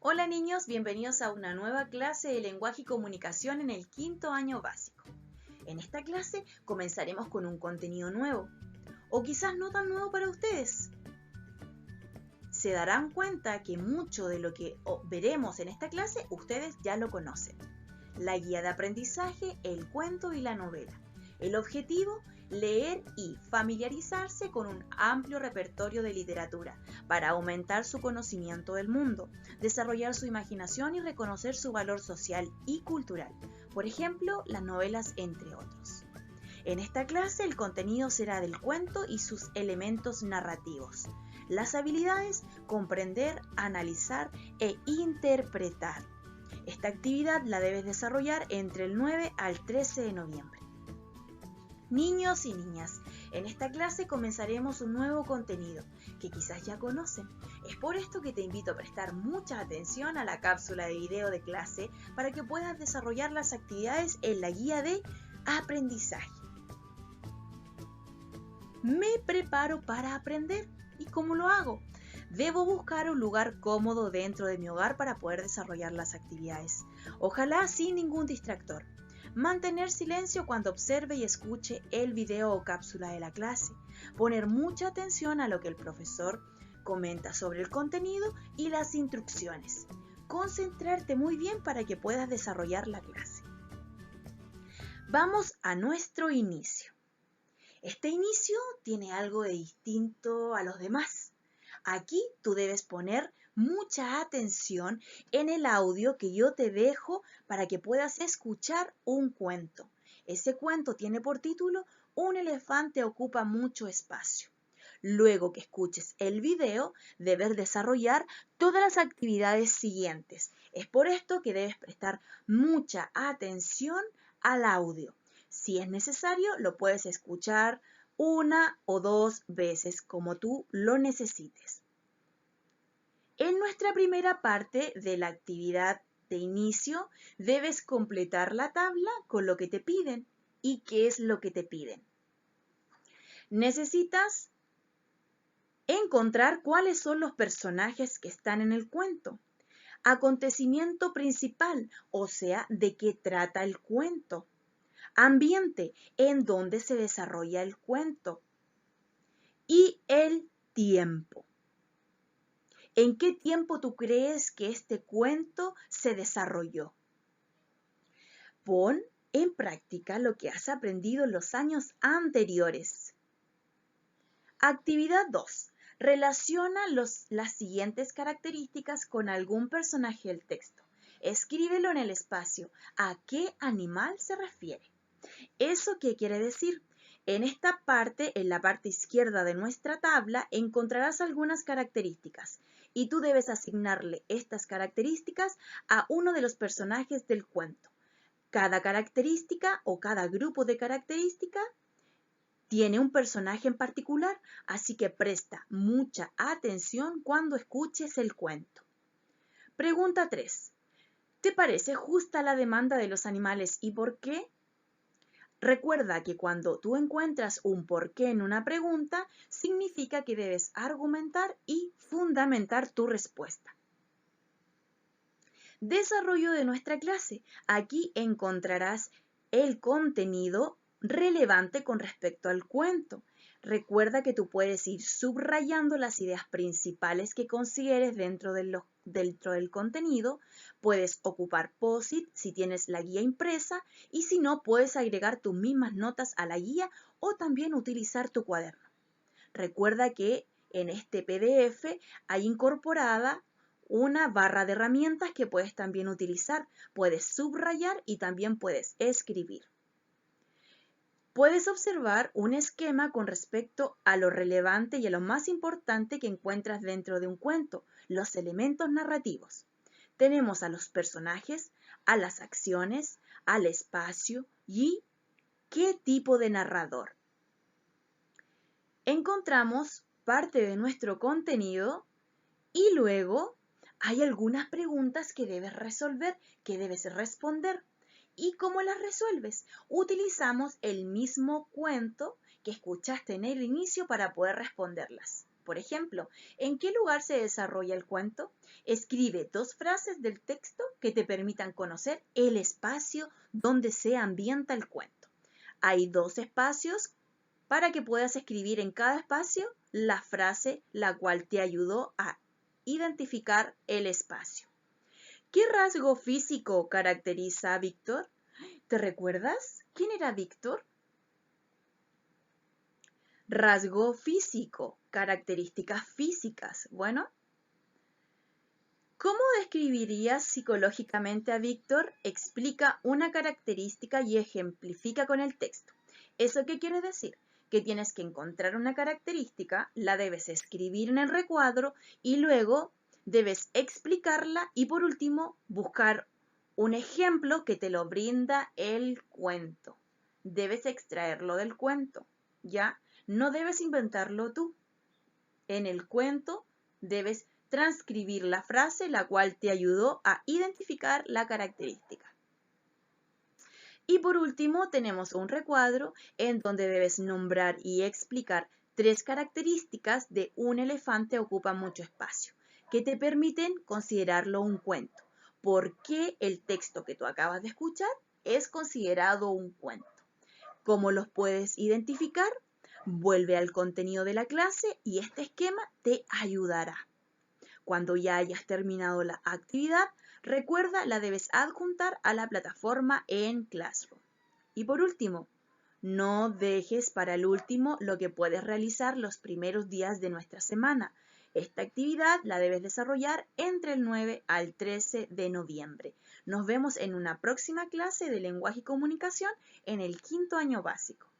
Hola niños, bienvenidos a una nueva clase de lenguaje y comunicación en el quinto año básico. En esta clase comenzaremos con un contenido nuevo, o quizás no tan nuevo para ustedes. Se darán cuenta que mucho de lo que veremos en esta clase ustedes ya lo conocen. La guía de aprendizaje, el cuento y la novela. El objetivo, leer y familiarizarse con un amplio repertorio de literatura para aumentar su conocimiento del mundo, desarrollar su imaginación y reconocer su valor social y cultural. Por ejemplo, las novelas, entre otros. En esta clase el contenido será del cuento y sus elementos narrativos. Las habilidades, comprender, analizar e interpretar. Esta actividad la debes desarrollar entre el 9 al 13 de noviembre. Niños y niñas, en esta clase comenzaremos un nuevo contenido que quizás ya conocen. Es por esto que te invito a prestar mucha atención a la cápsula de video de clase para que puedas desarrollar las actividades en la guía de aprendizaje. Me preparo para aprender. ¿Y cómo lo hago? Debo buscar un lugar cómodo dentro de mi hogar para poder desarrollar las actividades. Ojalá sin ningún distractor. Mantener silencio cuando observe y escuche el video o cápsula de la clase. Poner mucha atención a lo que el profesor comenta sobre el contenido y las instrucciones. Concentrarte muy bien para que puedas desarrollar la clase. Vamos a nuestro inicio. Este inicio tiene algo de distinto a los demás. Aquí tú debes poner mucha atención en el audio que yo te dejo para que puedas escuchar un cuento. Ese cuento tiene por título Un elefante ocupa mucho espacio. Luego que escuches el video, debes desarrollar todas las actividades siguientes. Es por esto que debes prestar mucha atención al audio. Si es necesario, lo puedes escuchar una o dos veces como tú lo necesites. En nuestra primera parte de la actividad de inicio, debes completar la tabla con lo que te piden. ¿Y qué es lo que te piden? Necesitas encontrar cuáles son los personajes que están en el cuento. Acontecimiento principal, o sea, de qué trata el cuento. Ambiente, en donde se desarrolla el cuento. Y el tiempo. ¿En qué tiempo tú crees que este cuento se desarrolló? Pon en práctica lo que has aprendido en los años anteriores. Actividad 2. Relaciona las siguientes características con algún personaje del texto. Escríbelo en el espacio. ¿A qué animal se refiere? ¿Eso qué quiere decir? En esta parte, en la parte izquierda de nuestra tabla, encontrarás algunas características y tú debes asignarle estas características a uno de los personajes del cuento. Cada característica o cada grupo de características tiene un personaje en particular, así que presta mucha atención cuando escuches el cuento. Pregunta 3. ¿Te parece justa la demanda de los animales y por qué? Recuerda que cuando tú encuentras un porqué en una pregunta, significa que debes argumentar y fundamentar tu respuesta. Desarrollo de nuestra clase. Aquí encontrarás el contenido relevante con respecto al cuento. Recuerda que tú puedes ir subrayando las ideas principales que consideres dentro del contenido. Puedes ocupar post-it si tienes la guía impresa y si no, puedes agregar tus mismas notas a la guía o también utilizar tu cuaderno. Recuerda que en este PDF hay incorporada una barra de herramientas que puedes también utilizar. Puedes subrayar y también puedes escribir. Puedes observar un esquema con respecto a lo relevante y a lo más importante que encuentras dentro de un cuento, los elementos narrativos. Tenemos a los personajes, a las acciones, al espacio y qué tipo de narrador. Encontramos parte de nuestro contenido y luego hay algunas preguntas que debes resolver, que debes responder. ¿Y cómo las resuelves? Utilizamos el mismo cuento que escuchaste en el inicio para poder responderlas. Por ejemplo, ¿en qué lugar se desarrolla el cuento? Escribe 2 frases del texto que te permitan conocer el espacio donde se ambienta el cuento. Hay 2 espacios para que puedas escribir en cada espacio la frase la cual te ayudó a identificar el espacio. ¿Qué rasgo físico caracteriza a Víctor? ¿Te recuerdas? ¿Quién era Víctor? Rasgo físico, características físicas. Bueno, ¿cómo describirías psicológicamente a Víctor? Explica una característica y ejemplifica con el texto. ¿Eso qué quiere decir? Que tienes que encontrar una característica, la debes escribir en el recuadro y luego debes explicarla y por último buscar un ejemplo que te lo brinda el cuento. Debes extraerlo del cuento, ¿ya? No debes inventarlo tú. En el cuento debes transcribir la frase la cual te ayudó a identificar la característica. Y por último tenemos un recuadro en donde debes nombrar y explicar 3 características de un elefante ocupa mucho espacio, que te permiten considerarlo un cuento. ¿Por qué el texto que tú acabas de escuchar es considerado un cuento? ¿Cómo los puedes identificar? Vuelve al contenido de la clase y este esquema te ayudará. Cuando ya hayas terminado la actividad, recuerda, la debes adjuntar a la plataforma en Classroom. Y por último, no dejes para el último lo que puedes realizar los primeros días de nuestra semana. Esta actividad la debes desarrollar entre el 9 al 13 de noviembre. Nos vemos en una próxima clase de lenguaje y comunicación en el 5º año básico.